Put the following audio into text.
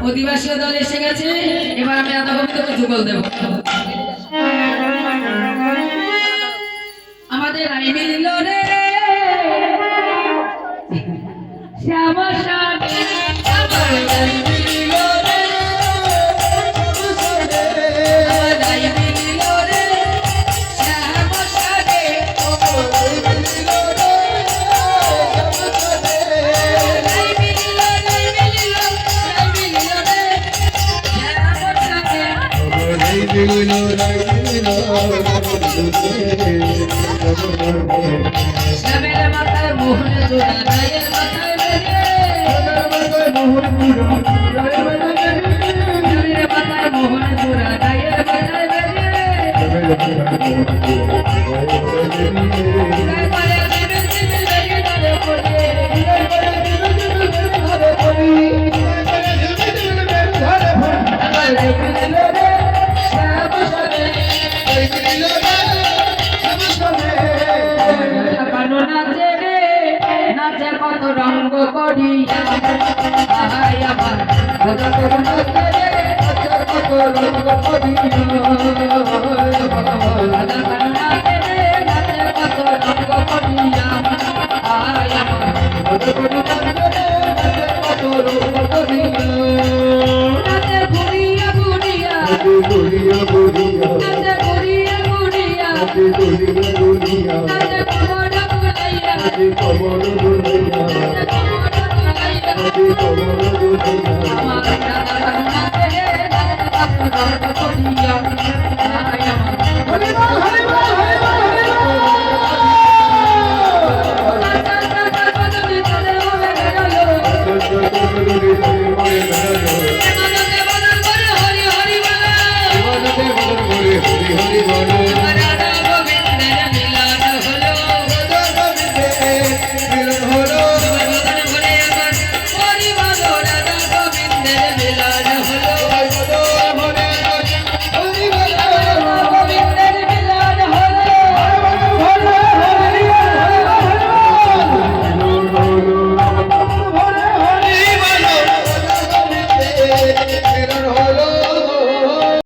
অধিবাসী দল এসে গেছে, এবার আমি রাধা গোবিন্দকে যুগল দেব। আমাদের আই মিলিল রে শ্যামা সাথে আমার আই মিলিল রে, আমার আই মিলিল রে শ্যামা সাথে শ্যামের মাথায় মোহন জোড়া রায়ের মাথায় মাথায় মোহন জোড়া রায়ের মাথায় নাচে কত রঙ্গ করি আমার কত রঙ্গ করি নাচে কত রঙ্গ করি নাচে ঘুরিয়া ঘুরিয়া ঘুরিয়া ঘুরিয়া নাচে ঘুরিয়া ঘুরিয়া ঘুরিয়া ঘুরিয়া নাচে কমর বুলাইয়া কমর বুলাইয়া কমর বুলাইয়া আমার দাদা নাচে নাচে করিয়া হরি বল হরি বল হরি বল হরি বল হরি হরি বল